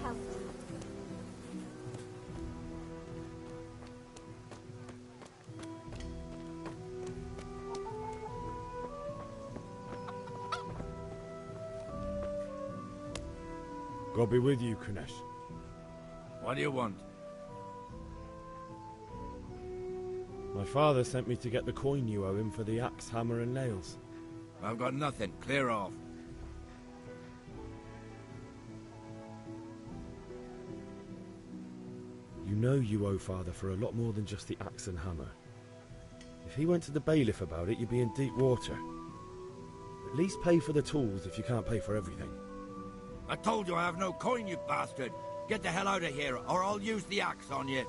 helped. God be with you, Kunesh. What do you want? My father sent me to get the coin you owe him for the axe, hammer and nails. I've got nothing. Clear off. You know you owe father for a lot more than just the axe and hammer. If he went to the bailiff about it, you'd be in deep water. At least pay for the tools if you can't pay for everything. I told you I have no coin, you bastard! Get the hell out of here, or I'll use the axe on you!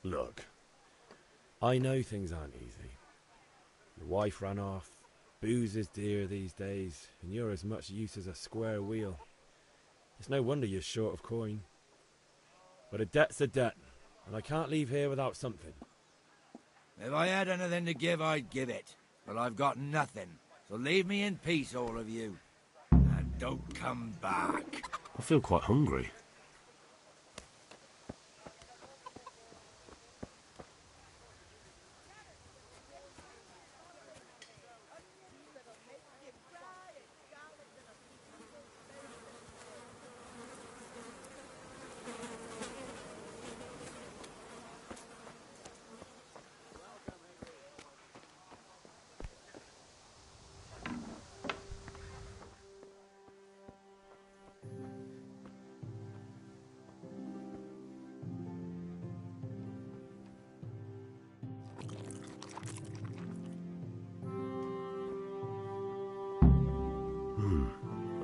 Look, I know things aren't easy. Your wife ran off, booze is dear these days, and you're as much use as a square wheel. It's no wonder you're short of coin. But a debt's a debt, and I can't leave here without something. If I had anything to give, I'd give it. But I've got nothing, so leave me in peace, all of you. And don't come back. I feel quite hungry.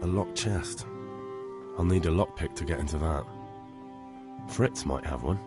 A locked chest. I'll need a lockpick to get into that. Fritz might have one.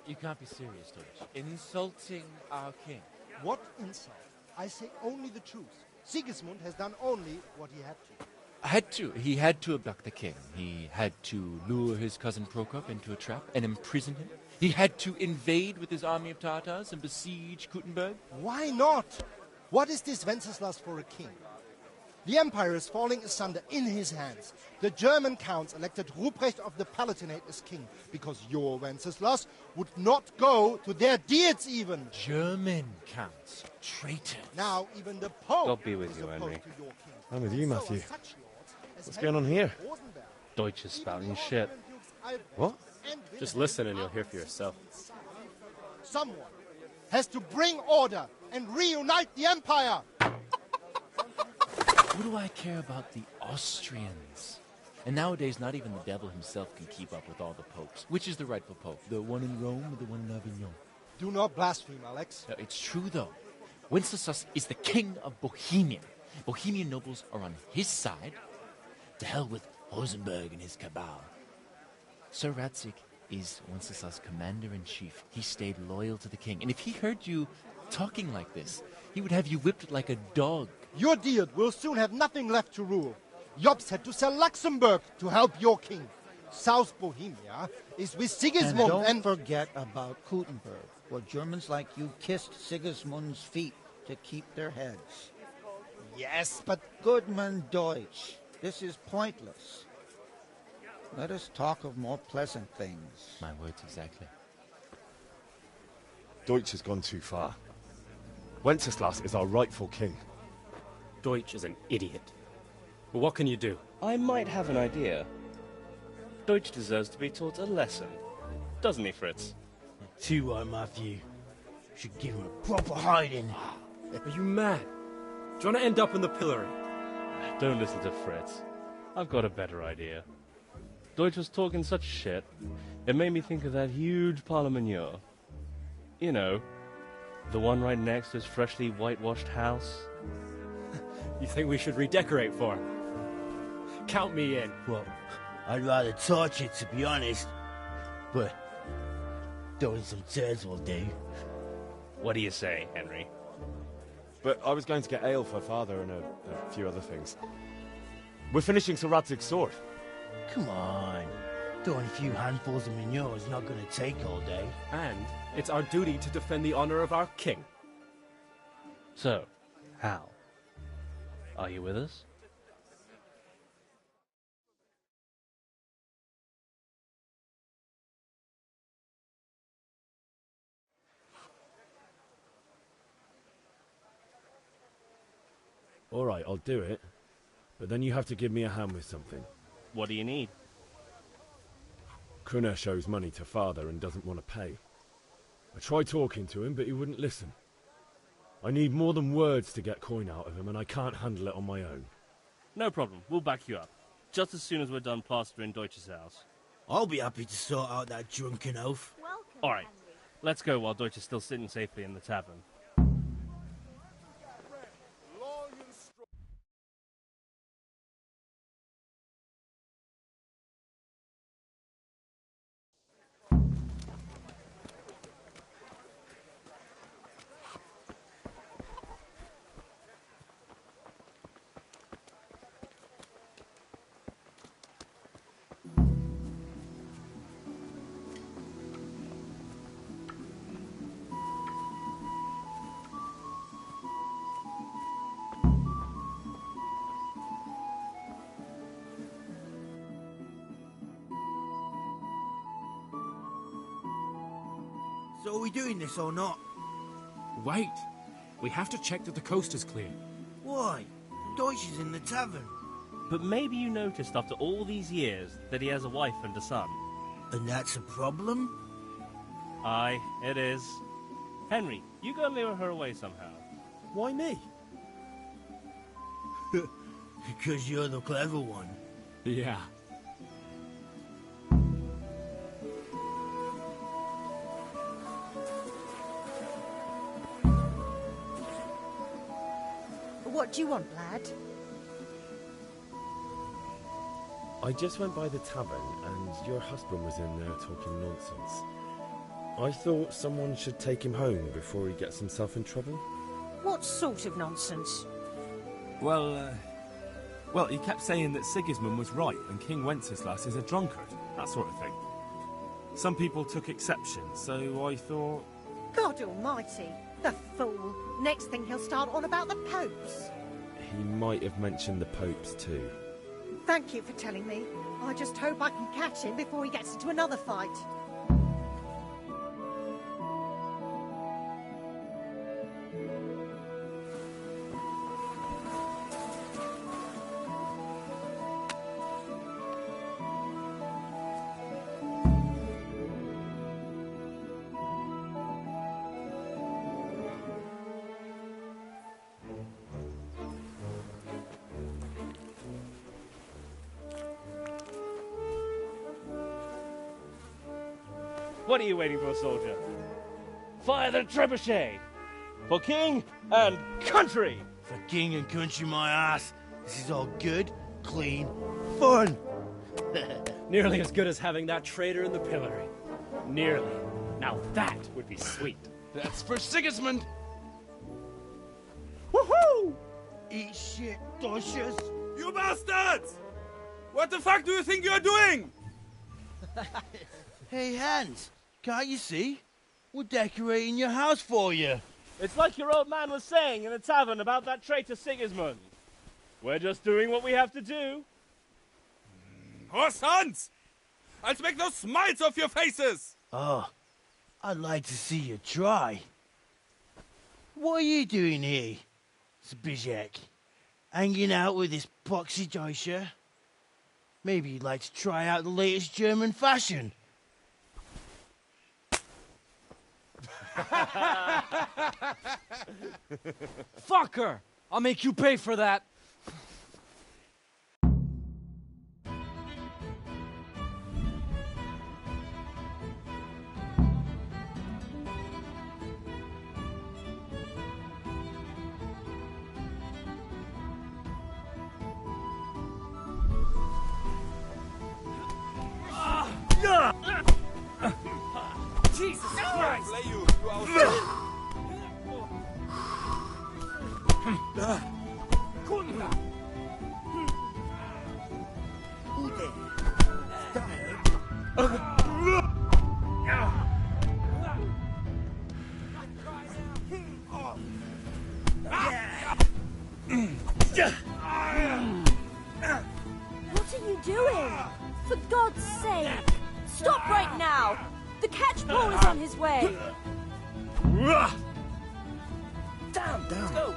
You can't be serious, Deutsch. Insulting our king. What insult? I say only the truth. Sigismund has done only what he had to. He had to abduct the king. He had to lure his cousin Prokop into a trap and imprison him. He had to invade with his army of Tatars and besiege Kuttenberg. Why not? What is this Wenceslas for a king? The empire is falling asunder in his hands. The German counts elected Ruprecht of the Palatinate as king because your Wenceslas would not go to their deeds even. German counts. Traitors. Now even the Pope God be with is you, opposed Henry. to your king. I'm with you, So are Matthew. such lords as What's going on here? Rosenberg. Deutsch is spouting shit. What? Just listen and you'll hear for yourself. Someone has to bring order and reunite the empire. What do I care about the Austrians? And nowadays, not even the devil himself can keep up with all the popes. Which is the rightful pope? The one in Rome or the one in Avignon? Do not blaspheme, Alex. No, it's true, though. Wenceslas is the king of Bohemia. Bohemian nobles are on his side. To hell with Rosenberg and his cabal. Sir Ratzik is Wenceslas' commander-in-chief. He stayed loyal to the king. And if he heard you talking like this, he would have you whipped like a dog. Your Diet will soon have nothing left to rule. Jobst had to sell Luxembourg to help your king. South Bohemia is with Sigismund And don't forget about Kuttenberg, where Germans like you kissed Sigismund's feet to keep their heads. Yes, but Goodman Deutsch, this is pointless. Let us talk of more pleasant things. My words exactly. Deutsch has gone too far. Wenceslas is our rightful king. Deutsch is an idiot. But what can you do? I might have an idea. Deutsch deserves to be taught a lesson. Doesn't he, Fritz? Too right, Matthew. Should give him a proper hiding. Are you mad? Do you want to end up in the pillory? Don't listen to Fritz. I've got a better idea. Deutsch was talking such shit, it made me think of that huge parliament. You know, the one right next to his freshly whitewashed house. You think we should redecorate for him? Count me in. Well, I'd rather torch it, to be honest. But throwing some turds will do. What do you say, Henry? But I was going to get ale for father and a few other things. We're finishing Sir Radzig's sword. Come on. Throwing a few handfuls of manure is not going to take all day. And it's our duty to defend the honor of our king. So, Hal, are you with us? All right, I'll do it. But then you have to give me a hand with something. What do you need? Krunner shows money to father and doesn't want to pay. I tried talking to him, but he wouldn't listen. I need more than words to get coin out of him, and I can't handle it on my own. No problem, we'll back you up. Just as soon as we're done plastering Deutsch's house. I'll be happy to sort out that drunken oaf. Alright, let's go while Deutsch is still sitting safely in the tavern. So are we doing this or not? Wait. We have to check that the coast is clear. Why? Deutsch is in the tavern. But maybe you noticed after all these years that he has a wife and a son. And that's a problem? Aye, it is. Henry, you go lure her away somehow. Why me? Because you're the clever one. Yeah. What do you want, lad? I just went by the tavern and your husband was in there talking nonsense. I thought someone should take him home before he gets himself in trouble. What sort of nonsense? Well, he kept saying that Sigismund was right and King Wenceslas is a drunkard, that sort of thing. Some people took exception, so I thought... God almighty, the fool. Next thing he'll start on about the popes. He might have mentioned the popes too. Thank you for telling me. I just hope I can catch him before he gets into another fight. What are you waiting for, soldier? Fire the trebuchet! For king and country! For king and country, my ass. This is all good, clean, fun. Nearly as good as having that traitor in the pillory. Nearly. Now that would be sweet. That's for Sigismund! Woohoo! Eat shit, doshes. You bastards! What the fuck do you think you're doing? Hey, Hans, can't you see? We're decorating your house for you. It's like your old man was saying in the tavern about that traitor Sigismund. We're just doing what we have to do. Horse Hans! I'll make those smiles off your faces! Oh, I'd like to see you try. What are you doing here, Zbigniew? Hanging out with this poxy Deutscher? Maybe you'd like to try out the latest German fashion. Fucker! I'll make you pay for that. Jesus Christ! Play you What are you doing? For God's sake! Stop right now! The catchpole is on his way! Down, let's go!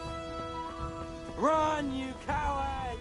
Run, you coward!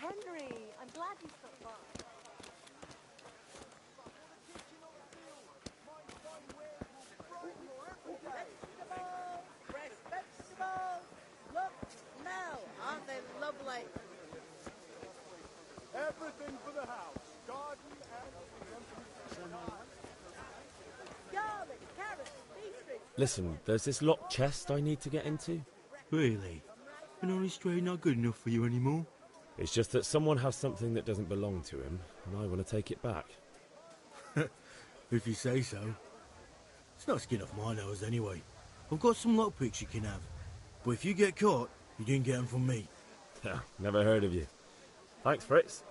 Henry, I'm glad you stopped by. Respectable! Look now, aren't they lovely? Everything for the house. Garden and... Garlic, carrots, beetroot. Listen, there's this locked chest I need to get into. Really? An honest trade not good enough for you anymore? It's just that someone has something that doesn't belong to him, and I want to take it back. If you say so. It's not skin off my nose anyway. I've got some lockpicks you can have. But if you get caught, you didn't get them from me. Never heard of you. Thanks, Fritz.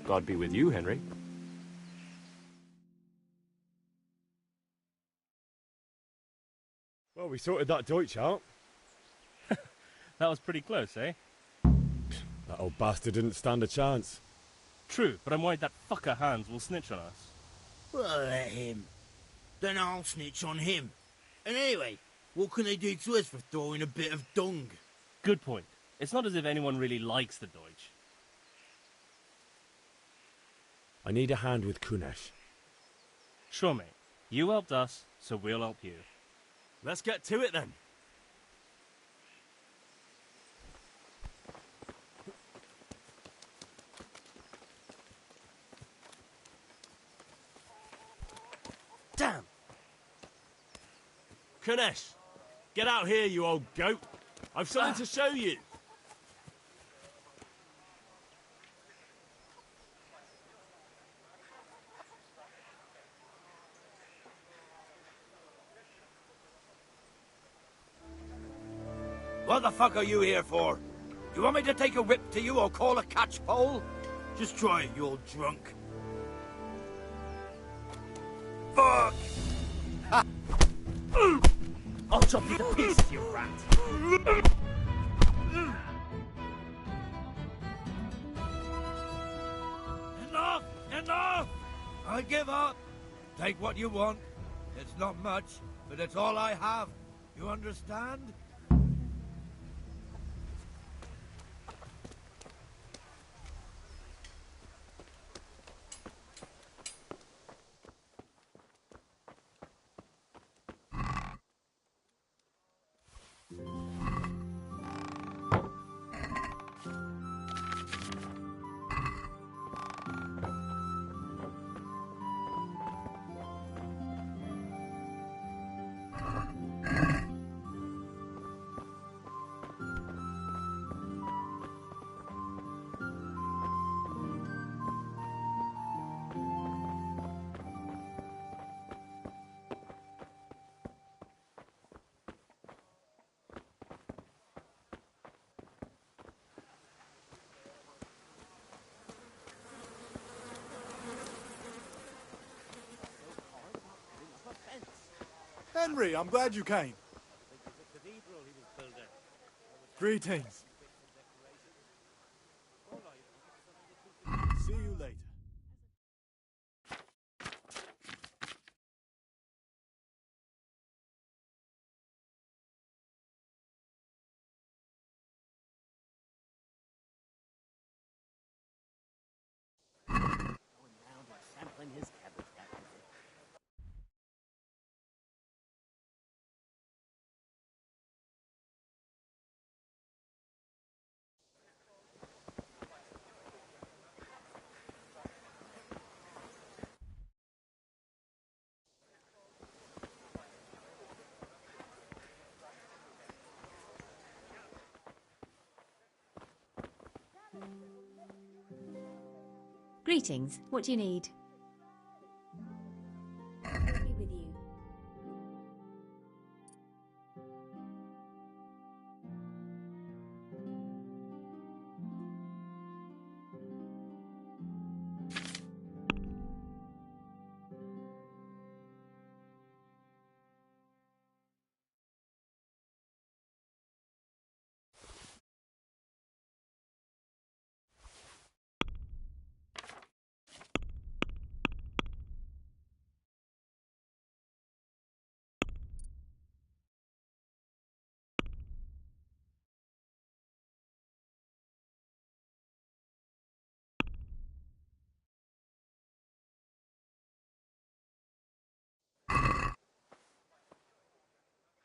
God be with you, Henry. Well, we sorted that Deutsch out. That was pretty close, eh? That old bastard didn't stand a chance. True, but I'm worried that fucker Hans will snitch on us. Well, let him. Then I'll snitch on him. And anyway, what can they do to us for throwing a bit of dung? Good point. It's not as if anyone really likes the Deutsch. I need a hand with Kunesh. Sure, mate. You helped us, so we'll help you. Let's get to it then. Damn! Kunesh, get out here, you old goat. I've something to show you. What the fuck are you here for? You want me to take a whip to you or call a catchpole? Just try it, you old drunk. Fuck! I'll chop you to pieces, you rat. Enough! Enough! I give up. Take what you want. It's not much, but it's all I have. You understand? Henry, I'm glad you came. Greetings. See you later. in his habitat. Greetings. What do you need? Be with you.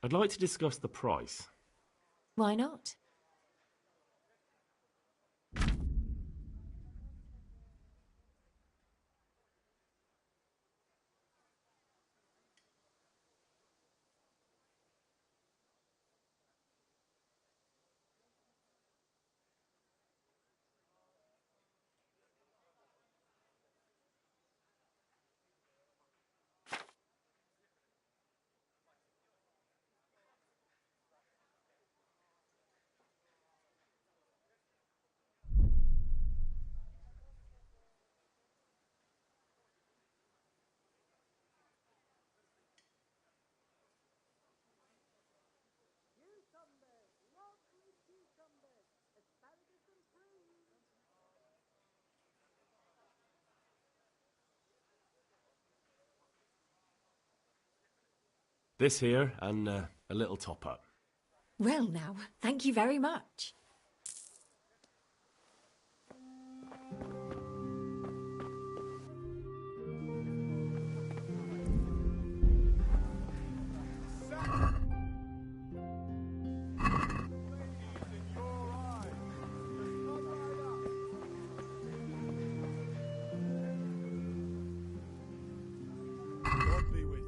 I'd like to discuss the price. Why not? This here and a little top up. Well now, thank you very much. God be with you.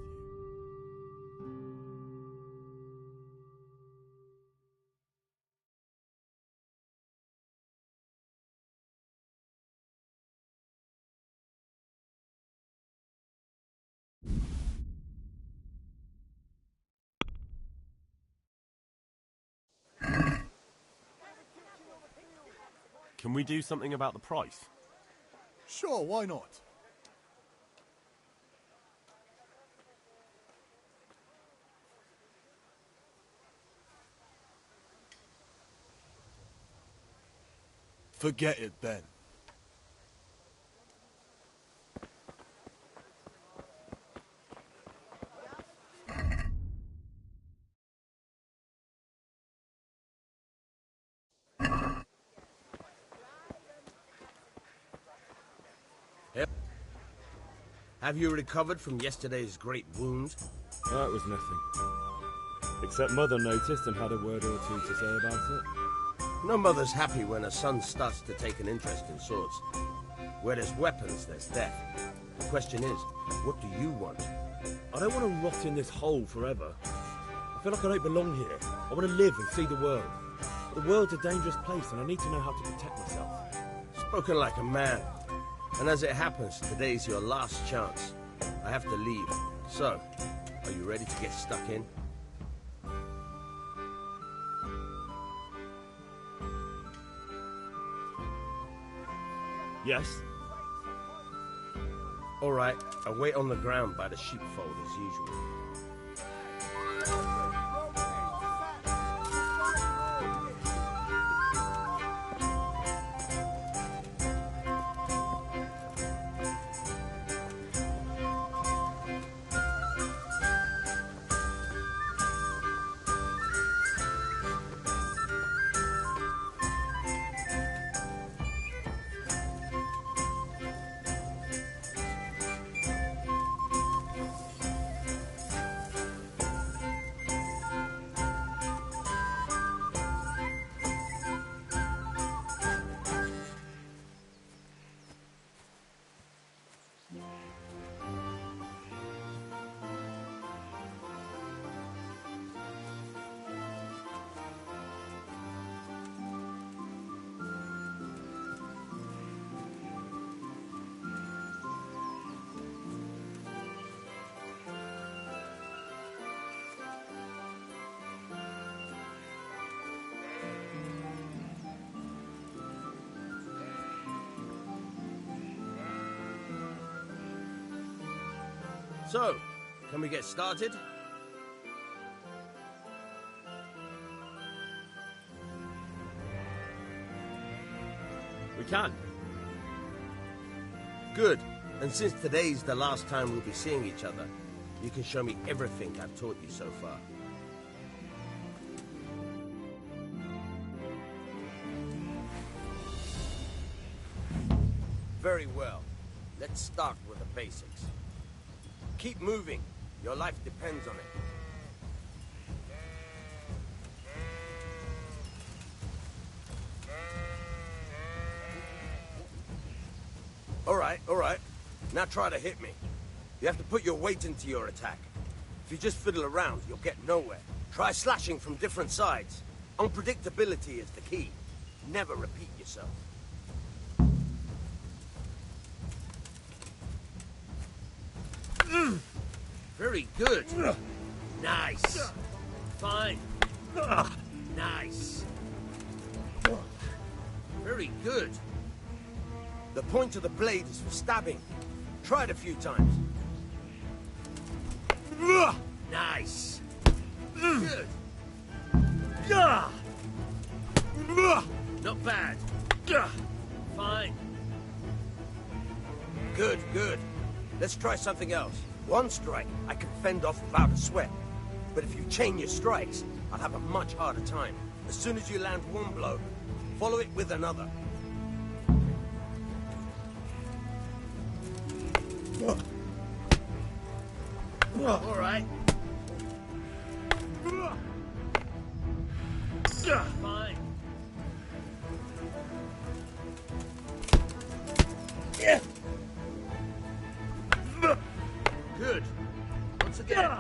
Can we do something about the price? Sure, why not? Forget it, then. Have you recovered from yesterday's great wound? That was nothing. Except Mother noticed and had a word or two to say about it. No mother's happy when her son starts to take an interest in swords. Where there's weapons, there's death. The question is, what do you want? I don't want to rot in this hole forever. I feel like I don't belong here. I want to live and see the world. But the world's a dangerous place and I need to know how to protect myself. Spoken like a man. And as it happens, today's your last chance. I have to leave. So, are you ready to get stuck in? Yes. All right, I'll wait on the ground by the sheepfold as usual. So, can we get started? We can. Good. And since today's the last time we'll be seeing each other, you can show me everything I've taught you so far. Very well. Let's start with the basics. Keep moving. Your life depends on it. All right. Now try to hit me. You have to put your weight into your attack. If you just fiddle around, you'll get nowhere. Try slashing from different sides. Unpredictability is the key. Never repeat yourself. Very good. Nice. Fine. Nice. Very good. The point of the blade is for stabbing. Try it a few times. Nice. Good. Not bad. Fine. Good. Let's try something else. One strike, I can fend off without a sweat. But if you chain your strikes, I'll have a much harder time. As soon as you land one blow, follow it with another. All right. Fine. Good. Once again.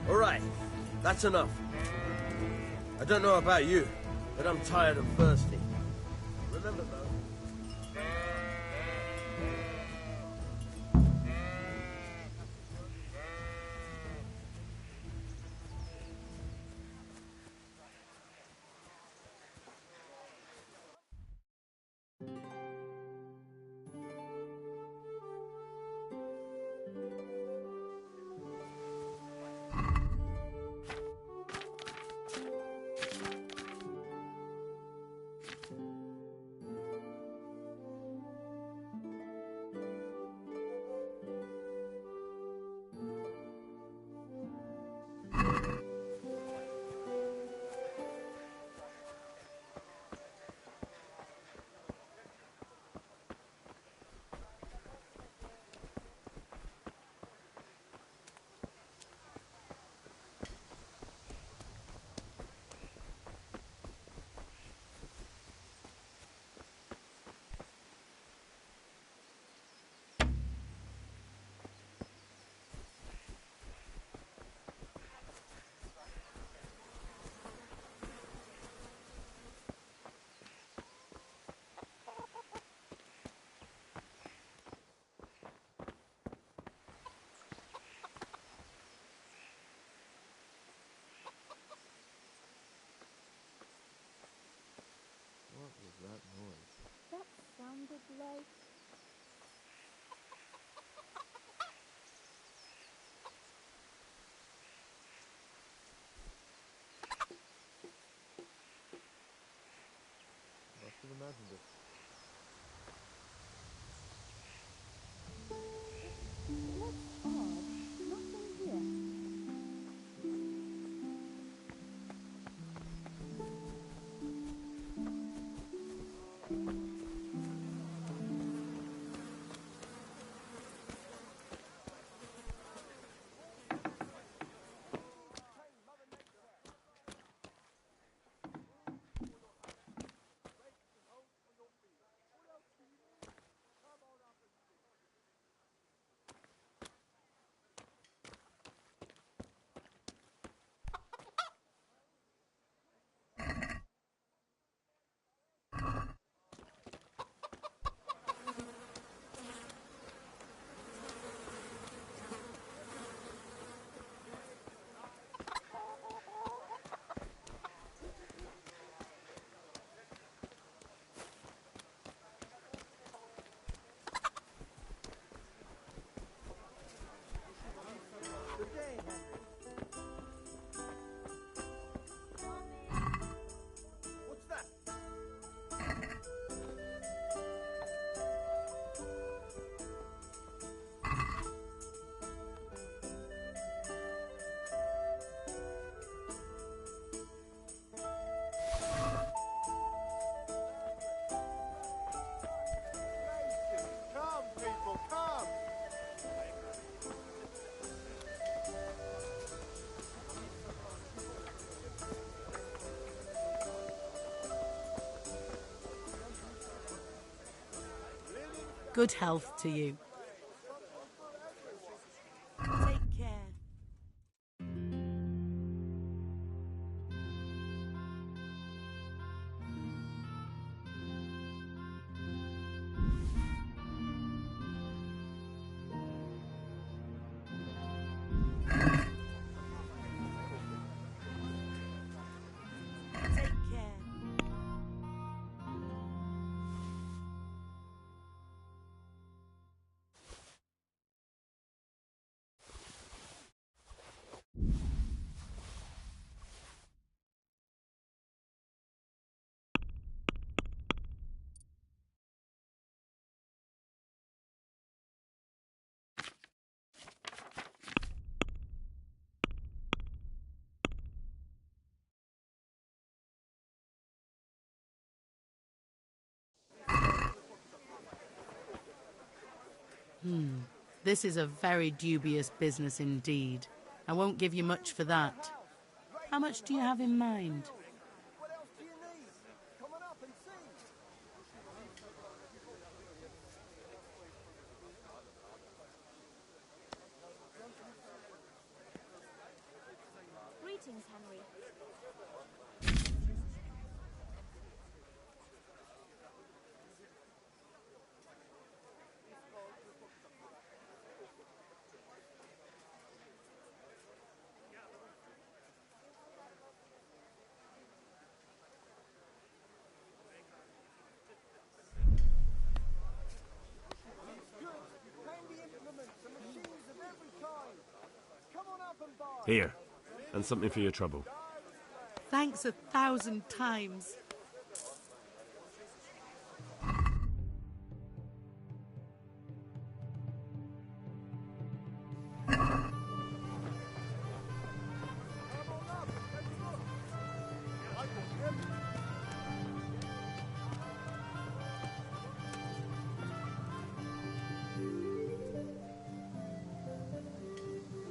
All right. That's enough. I don't know about you, but I'm tired and thirsty. Remember, though. That sounded like... Must have imagined it. That's odd. Nothing here. Good health to you. Take care. Take care. This is a very dubious business indeed. I won't give you much for that. How much do you have in mind? Greetings, Henry. Here, and something for your trouble. Thanks 1,000 times.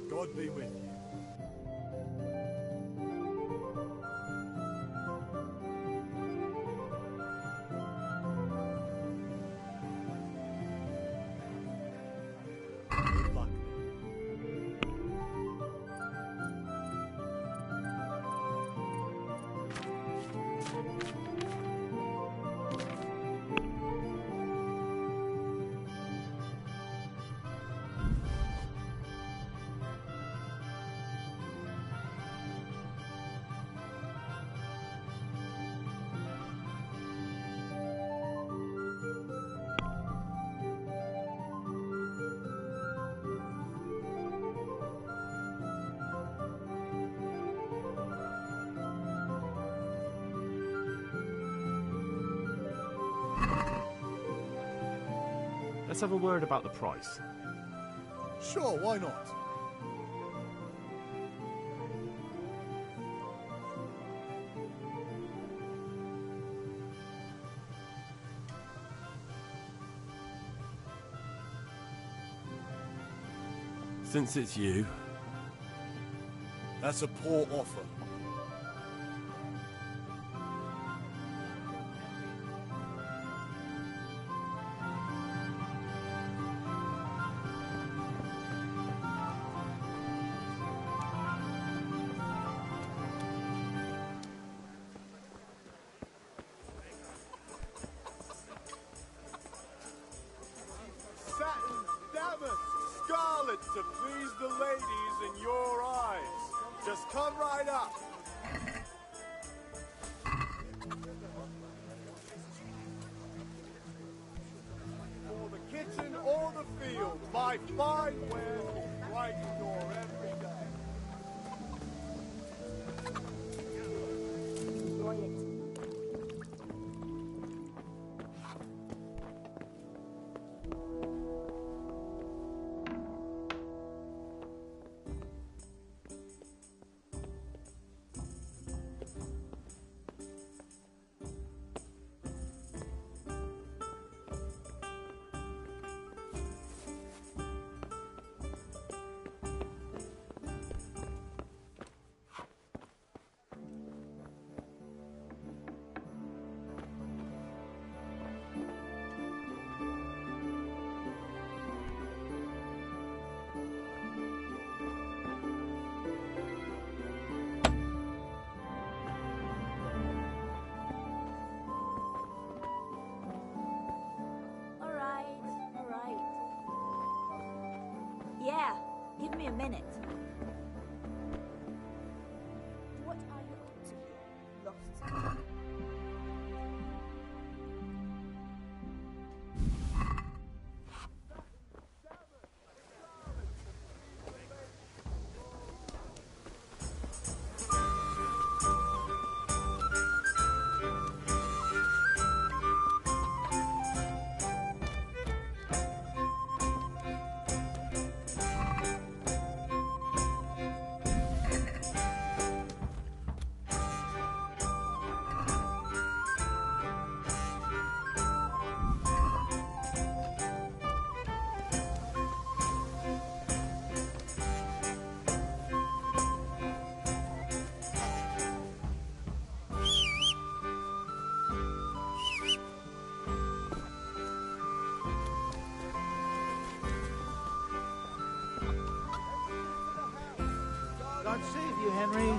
God be with you. Good luck. Let's have a word about the price. Sure, why not? Since it's you, That's a poor offer. Satin, damask, scarlet to please the ladies in your eyes. Just come right up. For the kitchen or the field, my fine wares will brighten your every day. Enjoy it. Give me a minute. What are you up to? Lost. God save you, Henry.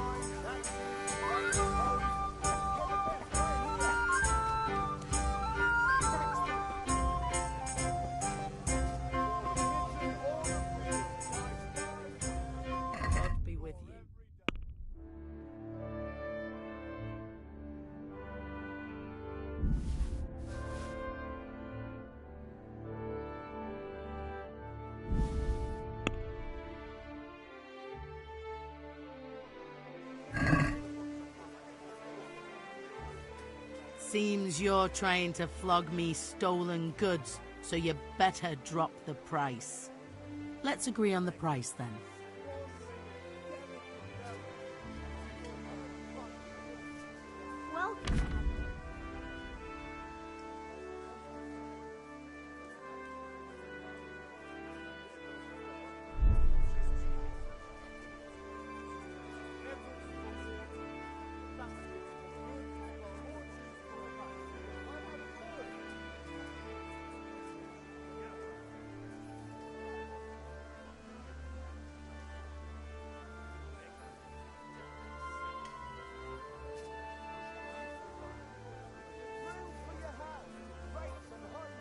God be with you. Seems you're trying to flog me stolen goods, so you better drop the price. Let's agree on the price then. Welcome.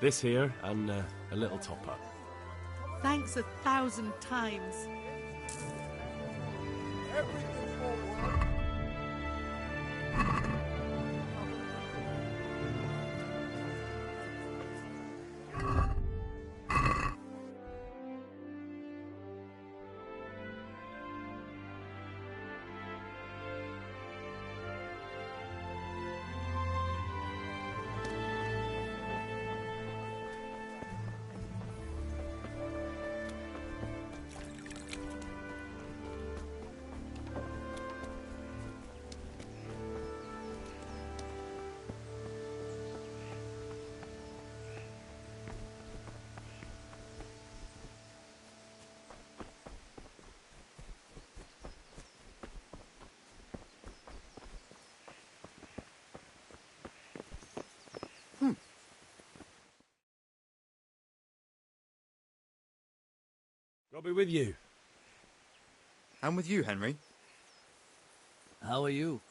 This here, and a little top-up. Thanks 1,000 times. God be with you. And with you, Henry. How are you?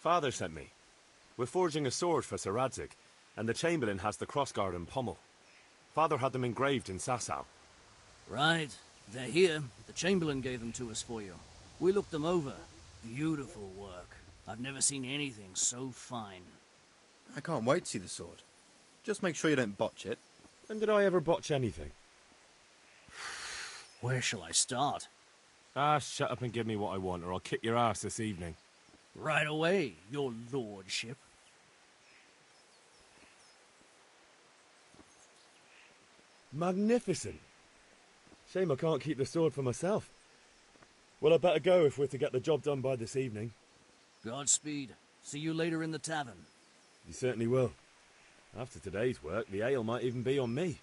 Father sent me. We're forging a sword for Sir Radzig, and the Chamberlain has the crossguard and pommel. Father had them engraved in Sasau. Right. They're here. The Chamberlain gave them to us for you. We looked them over. Beautiful work. I've never seen anything so fine. I can't wait to see the sword. Just make sure you don't botch it. When did I ever botch anything? Where shall I start? Ah, shut up and give me what I want, or I'll kick your ass this evening. Right away, your lordship. Magnificent. Shame I can't keep the sword for myself. Well, I better go if we're to get the job done by this evening. Godspeed. See you later in the tavern. You certainly will. After today's work, the ale might even be on me.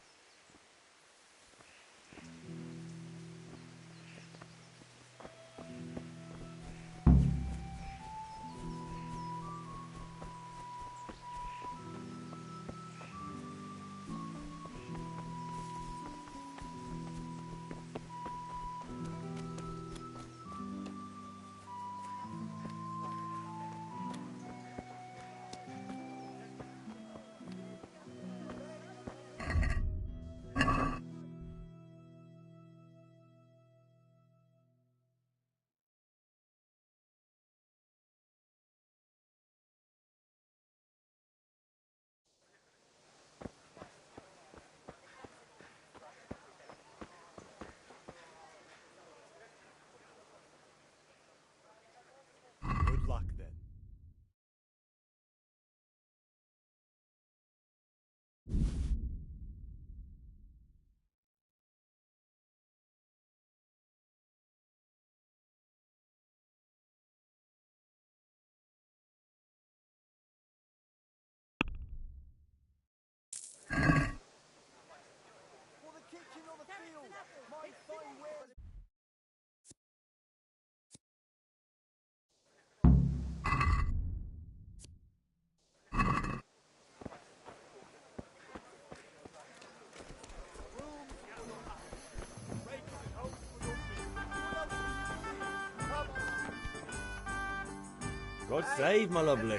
God save, my lovely.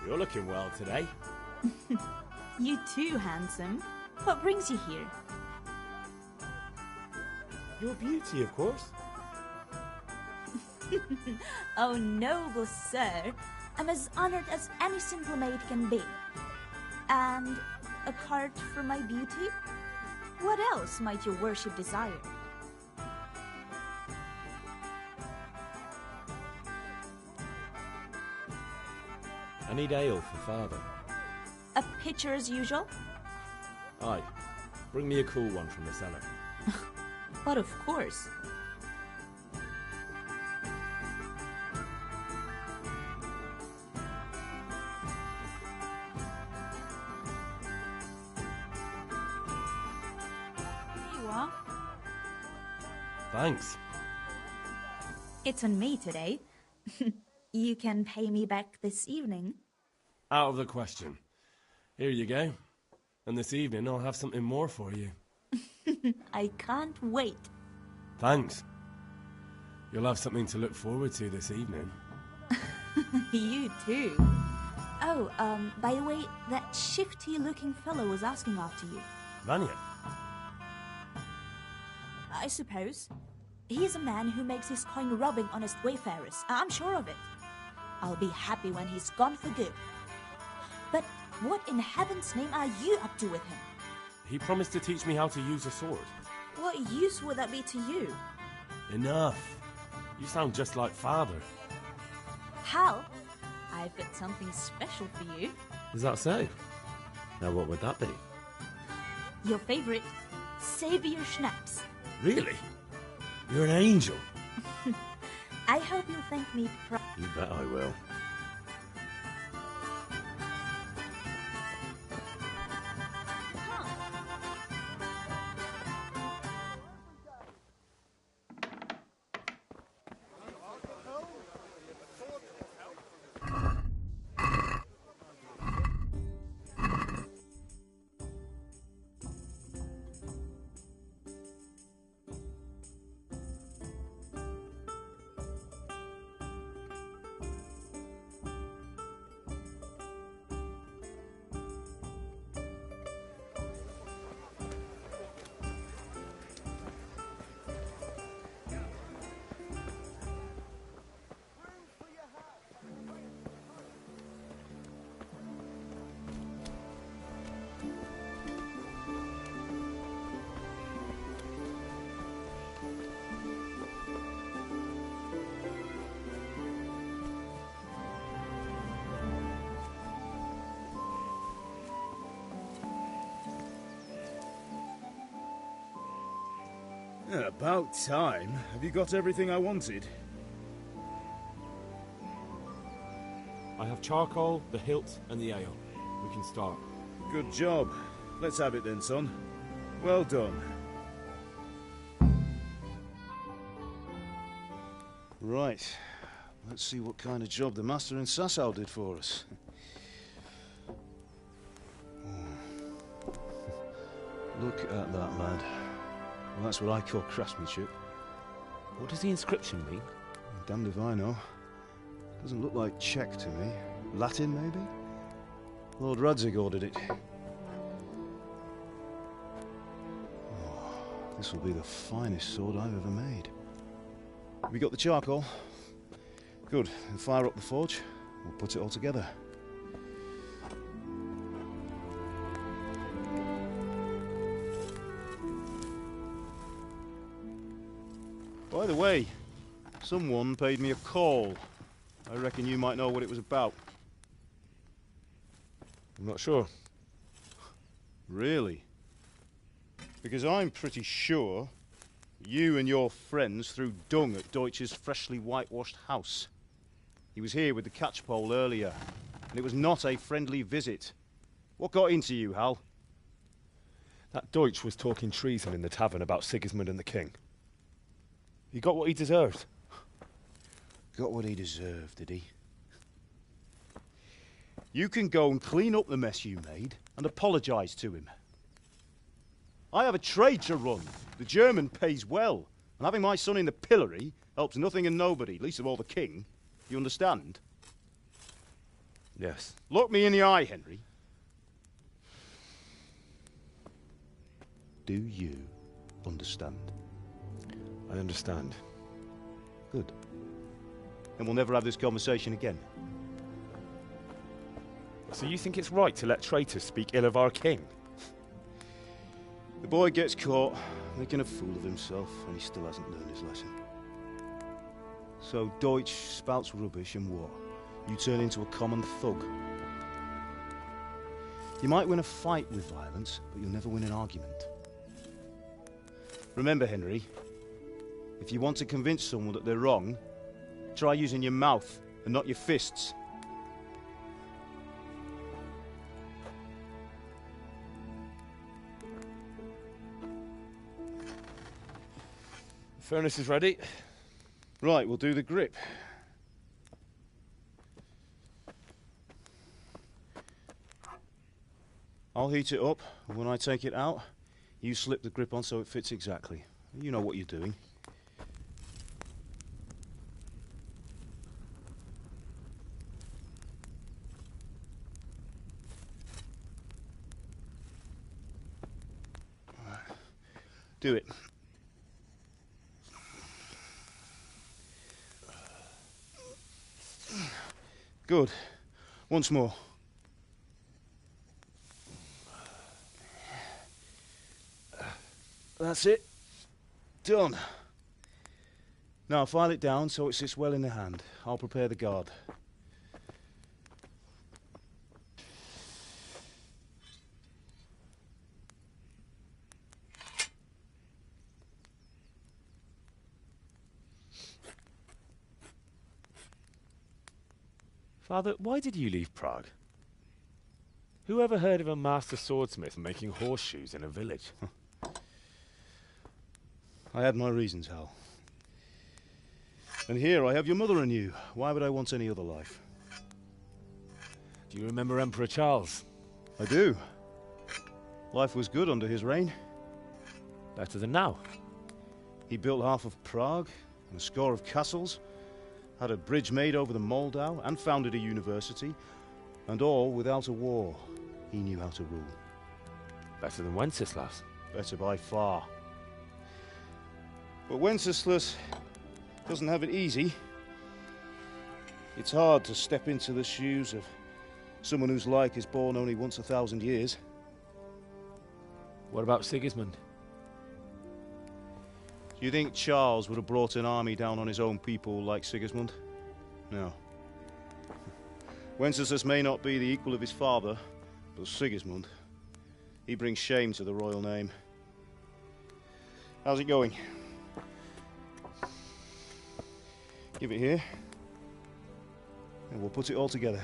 You're looking well today. You too, handsome. What brings you here? Your beauty, of course. Oh, noble sir. I'm as honored as any simple maid can be. And apart from my beauty, what else might your worship desire? I need ale for father. A pitcher as usual? Aye. Bring me a cool one from the cellar. But of course. Here you are. Thanks. It's on me today. You can pay me back this evening. Out of the question. Here you go. And this evening I'll have something more for you. I can't wait. Thanks. You'll have something to look forward to this evening. You too. Oh, by the way, that shifty-looking fellow was asking after you. Vanya? I suppose. He is a man who makes his coin robbing honest wayfarers. I'm sure of it. I'll be happy when he's gone for good. But what in heaven's name are you up to with him? He promised to teach me how to use a sword. What use would that be to you? Enough. You sound just like father. Hal, I've got something special for you. Is that so? Now what would that be? Your favorite, Savior Schnapps. Really? You're an angel. I hope you'll thank me. You bet I will. About time. Have you got everything I wanted? I have charcoal, the hilt, and the ale. We can start. Good job. Let's have it then, son. Well done. Right. Let's see what kind of job the master in Sasau did for us. Look at that, lad. Well, that's what I call craftsmanship. What does the inscription mean? Damned if I know. Doesn't look like Czech to me. Latin, maybe? Lord Radzig ordered it. Oh, this will be the finest sword I've ever made. Have you got the charcoal? Good. Then fire up the forge. We'll put it all together. By the way, someone paid me a call. I reckon you might know what it was about. I'm not sure. Really? Because I'm pretty sure you and your friends threw dung at Deutsch's freshly whitewashed house. He was here with the catchpole earlier, and it was not a friendly visit. What got into you, Hal? That Deutsch was talking treason in the tavern about Sigismund and the king. He got what he deserved. Got what he deserved, did he? You can go and clean up the mess you made and apologise to him. I have a trade to run. The German pays well. And having my son in the pillory helps nothing and nobody, least of all the king. You understand? Yes. Look me in the eye, Henry. Do you understand? I understand. Good. Then we'll never have this conversation again. So you think it's right to let traitors speak ill of our king? The boy gets caught, making a fool of himself, and he still hasn't learned his lesson. So Deutsch spouts rubbish, and what? You turn into a common thug. You might win a fight with violence, but you'll never win an argument. Remember, Henry, if you want to convince someone that they're wrong, try using your mouth and not your fists. The furnace is ready. Right, we'll do the grip. I'll heat it up, and when I take it out, you slip the grip on so it fits exactly. You know what you're doing. Do it. Good. Once more. That's it. Done. Now file it down so it sits well in the hand. I'll prepare the guard. Father, why did you leave Prague? Who ever heard of a master swordsmith making horseshoes in a village? I had my reasons, Hal. And here I have your mother and you. Why would I want any other life? Do you remember Emperor Charles? I do. Life was good under his reign. Better than now. He built half of Prague and a score of castles, had a bridge made over the Moldau, and founded a university, and all without a war. He knew how to rule. Better than Wenceslas. Better by far. But Wenceslas doesn't have it easy. It's hard to step into the shoes of someone whose like is born only once 1,000 years. What about Sigismund? Do you think Charles would have brought an army down on his own people like Sigismund? No. Wenceslas may not be the equal of his father, but Sigismund, he brings shame to the royal name. How's it going? Give it here, and we'll put it all together.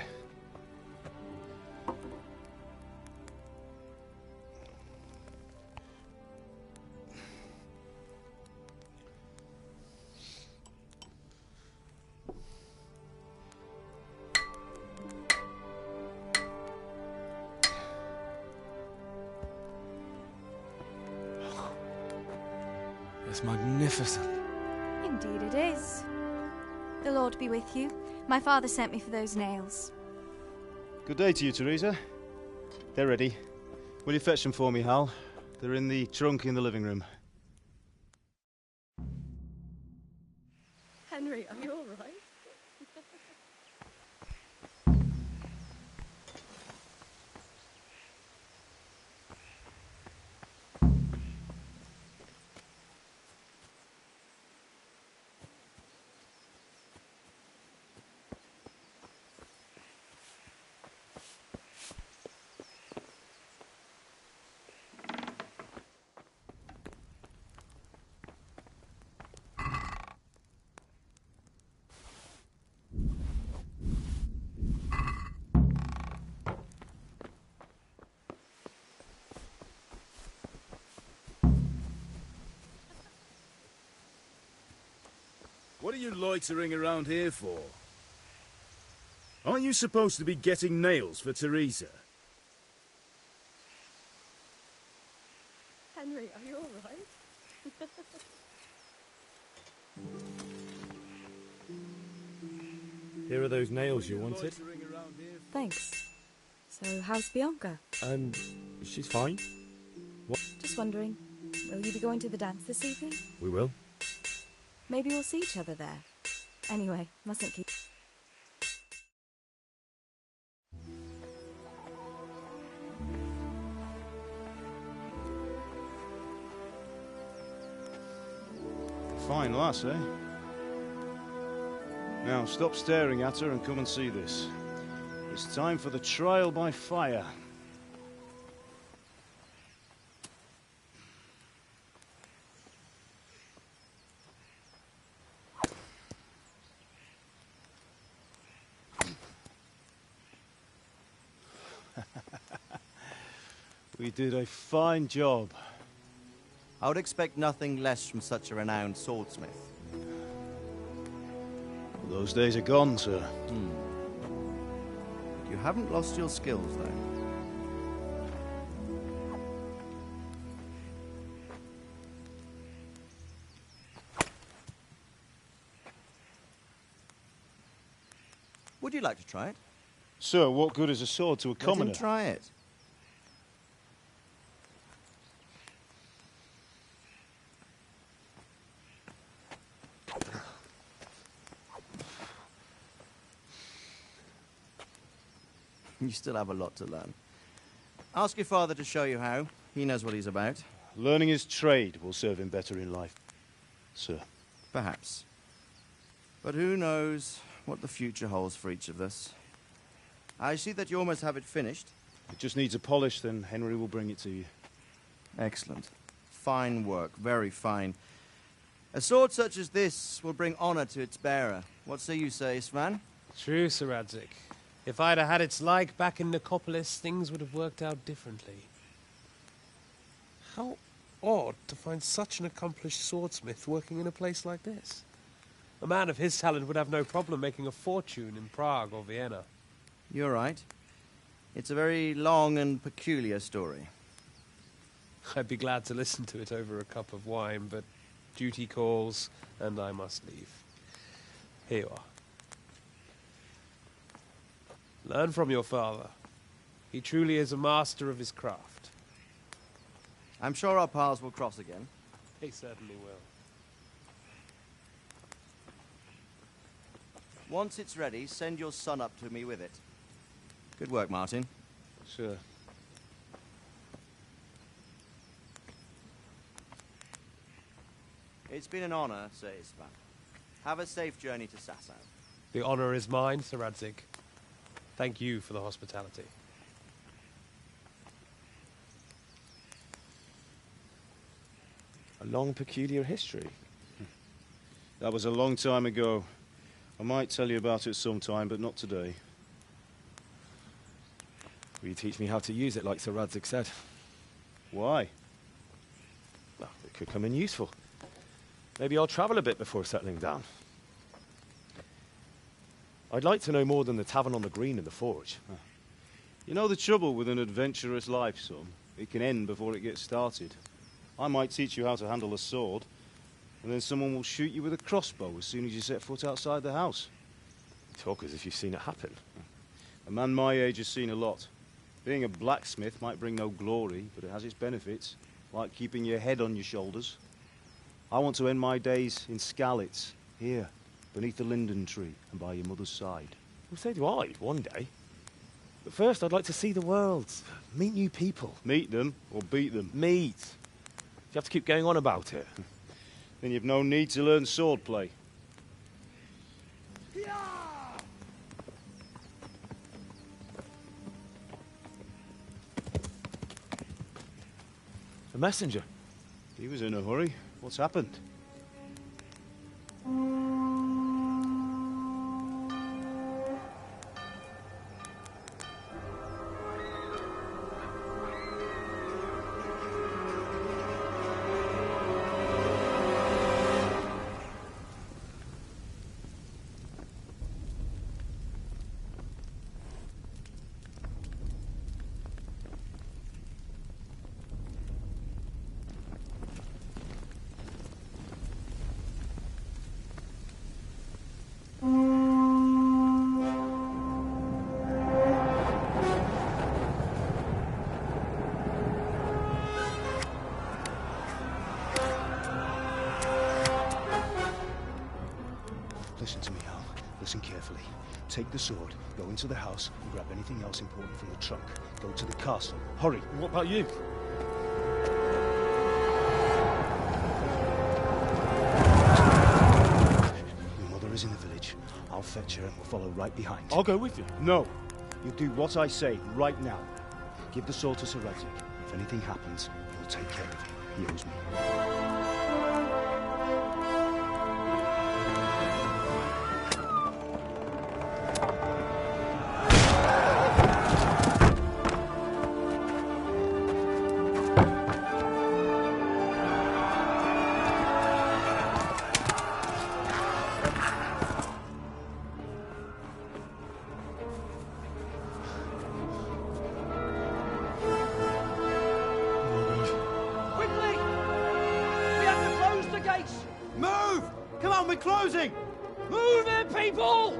It's magnificent. Indeed it is. The Lord be with you. My father sent me for those nails. Good day to you, Teresa. They're ready. Will you fetch them for me, Hal? They're in the trunk in the living room. Henry, are you all right? What are you loitering around here for? Aren't you supposed to be getting nails for Teresa? Henry, are you alright? Here are those nails you wanted. Thanks. So, how's Bianca? She's fine. What? Just wondering, will you be going to the dance this evening? We will. Maybe we'll see each other there. Anyway, mustn't keep... Fine lass, eh? Now, stop staring at her and come and see this. It's time for the trial by fire. We did a fine job. I would expect nothing less from such a renowned swordsmith. Those days are gone, sir. You haven't lost your skills, though. Would you like to try it? Sir, what good is a sword to a commoner? Let him try it. You still have a lot to learn. Ask your father to show you how. He knows what he's about. Learning his trade will serve him better in life, sir. Perhaps. But who knows what the future holds for each of us. I see that you almost have it finished. It just needs a polish, then Henry will bring it to you. Excellent. Fine work, very fine. A sword such as this will bring honor to its bearer. What say you, Svan? True, Sir Radzik. If I'd have had its like back in Nicopolis, things would have worked out differently. How odd to find such an accomplished swordsmith working in a place like this. A man of his talent would have no problem making a fortune in Prague or Vienna. You're right. It's a very long and peculiar story. I'd be glad to listen to it over a cup of wine, but duty calls, and I must leave. Here you are. Learn from your father. He truly is a master of his craft. I'm sure our paths will cross again. He certainly will. Once it's ready, send your son up to me with it. Good work, Martin. Sure. It's been an honor, Sir Isvan. Have a safe journey to Sasau. The honor is mine, Sir Radzik. Thank you for the hospitality. A long, peculiar history. That was a long time ago. I might tell you about it sometime, but not today. Will you teach me how to use it like Sir Radzik said? Why? Well, it could come in useful. Maybe I'll travel a bit before settling down. I'd like to know more than the tavern on the green and the forge. You know the trouble with an adventurous life, son? It can end before it gets started. I might teach you how to handle a sword, and then someone will shoot you with a crossbow as soon as you set foot outside the house. You talk as if you've seen it happen. A man my age has seen a lot. Being a blacksmith might bring no glory, but it has its benefits, like keeping your head on your shoulders. I want to end my days in Skalitz, here, beneath the linden tree and by your mother's side. Well, so do I, one day. But first, I'd like to see the world, meet new people. Meet them or beat them? Meet. You have to keep going on about it. Then you've no need to learn swordplay. A messenger. He was in a hurry. What's happened? take the sword, go into the house, and grab anything else important from the trunk. Go to the castle. Hurry! What about you? Your mother is in the village. I'll fetch her and we'll follow right behind. I'll go with you. No! You do what I say right now. Give the sword to Sir Reddick. If anything happens, he'll take care of you. He owes me. Closing! Move it, people!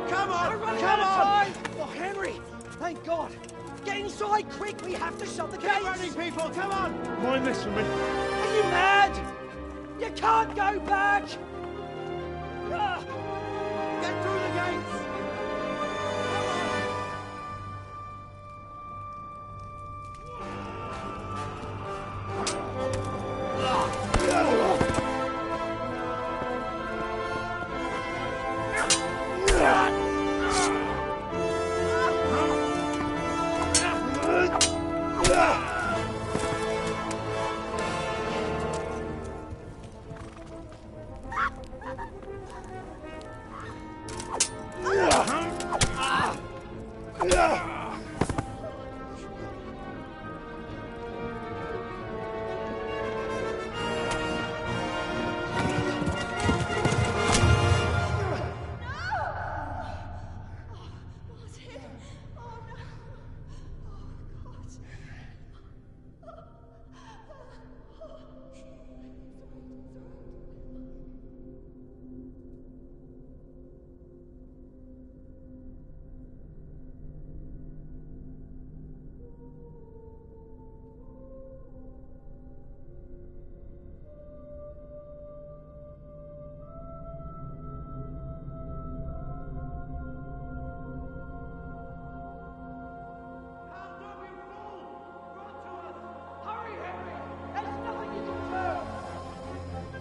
Come on! We're running out of time! Oh, Henry! Thank God! Get inside, quick! We have to shut the gates! Keep running, people! Come on! Mind this for me. Are you mad? You can't go back! Get through the gates!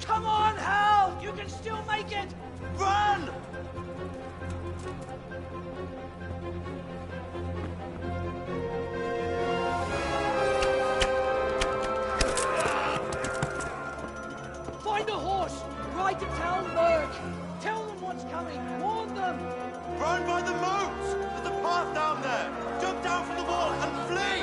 Come on, Hal! You can still make it! Run! Find a horse! Ride to town, Burke! Tell them what's coming! Warn them! Run by the moat! There's a path down there! Jump down from the wall and flee!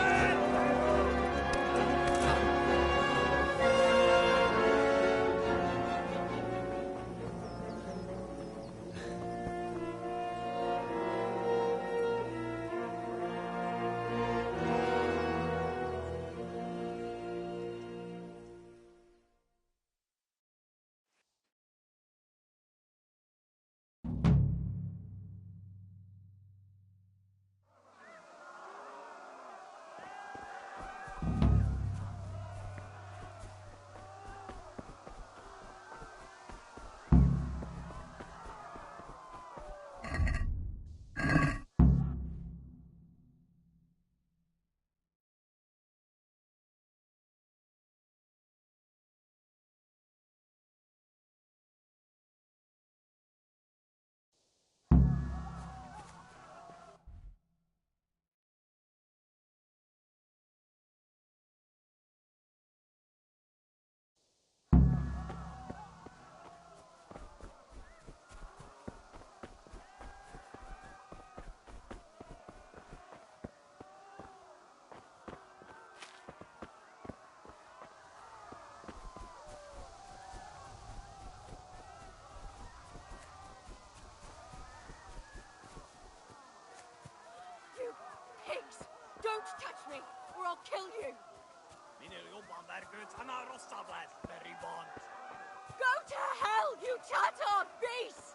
Pigs! Don't touch me, or I'll kill you! Go to hell, you Tatar beast!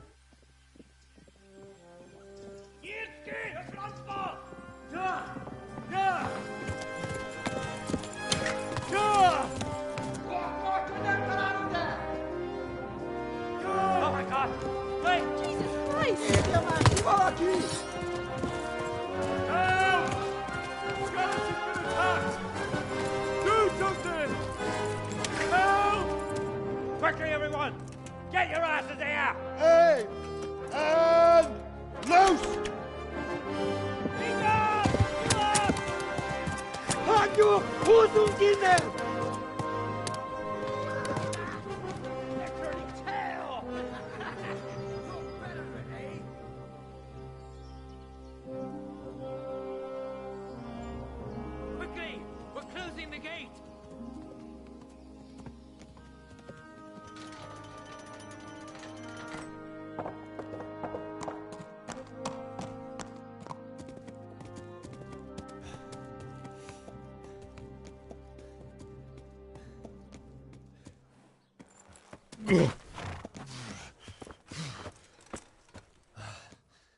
주 우승진네! Quickly! We're closing the gate!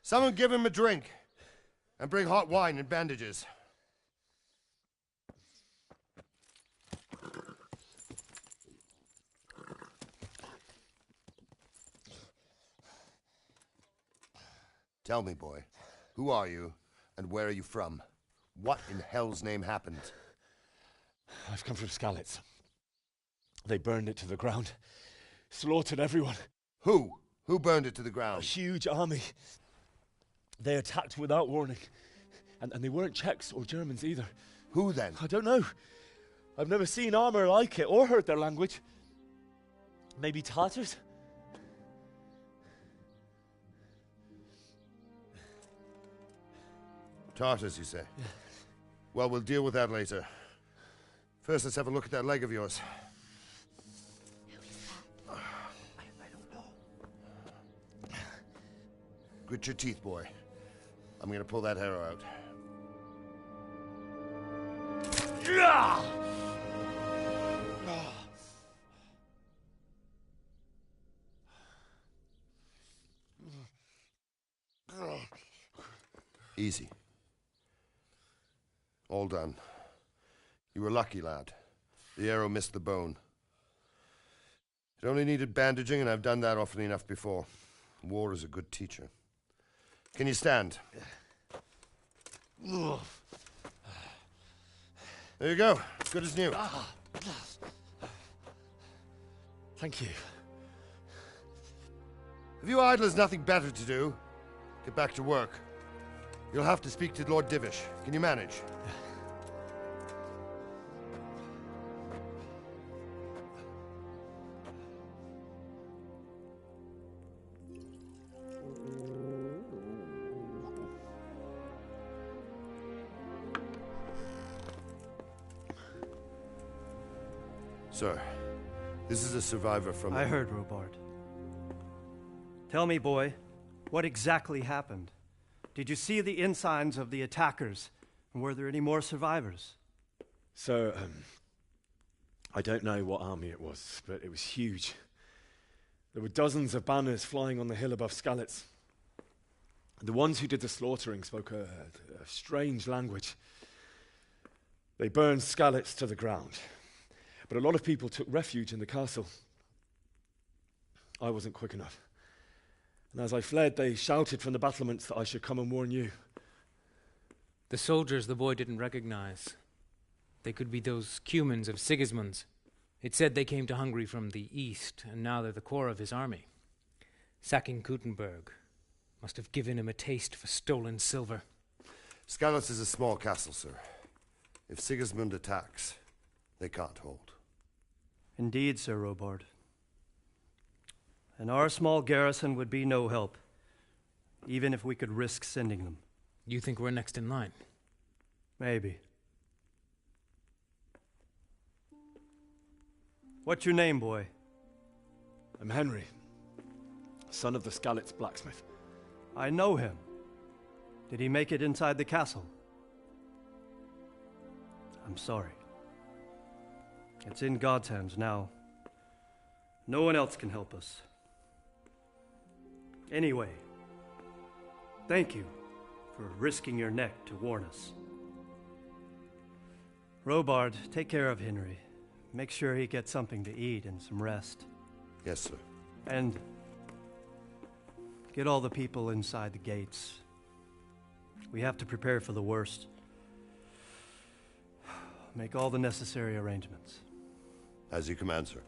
Someone give him a drink. And bring hot wine and bandages. Tell me, boy, who are you and where are you from? What in hell's name happened? I've come from Skalitz. They burned it to the ground. Slaughtered everyone. Who? Who burned it to the ground? A huge army. They attacked without warning. And they weren't Czechs or Germans either. Who then? I don't know. I've never seen armor like it or heard their language. Maybe Tatars? Tartars, you say? Yeah. Well, we'll deal with that later. First, let's have a look at that leg of yours. I don't know. Grit your teeth, boy. I'm gonna pull that arrow out. Easy. All done. You were lucky, lad. The arrow missed the bone. It only needed bandaging, and I've done that often enough before. War is a good teacher. Can you stand? There you go. Good as new. Thank you. If you idlers nothing better to do, get back to work. You'll have to speak to Lord Divish. Can you manage? Sir, this is a survivor from... I heard, Robard. Tell me, boy, what exactly happened? Did you see the ensigns of the attackers? And were there any more survivors? So, I don't know what army it was, but it was huge. There were dozens of banners flying on the hill above Skalitz. The ones who did the slaughtering spoke a strange language. They burned Skalitz to the ground. But a lot of people took refuge in the castle. I wasn't quick enough. And as I fled, they shouted from the battlements that I should come and warn you. The soldiers the boy didn't recognize. They could be those Cumans of Sigismund's. It said they came to Hungary from the east, and now they're the core of his army. Sacking Gutenberg must have given him a taste for stolen silver. Skalitz is a small castle, sir. If Sigismund attacks, they can't hold. Indeed, Sir Robard. And our small garrison would be no help, even if we could risk sending them. You think we're next in line? Maybe. What's your name, boy? I'm Henry, son of the Skalitz blacksmith. I know him. Did he make it inside the castle? I'm sorry. It's in God's hands now. No one else can help us. Anyway, thank you for risking your neck to warn us. Robard, take care of Henry. Make sure he gets something to eat and some rest. Yes, sir. And get all the people inside the gates. We have to prepare for the worst. Make all the necessary arrangements. As you command, sir.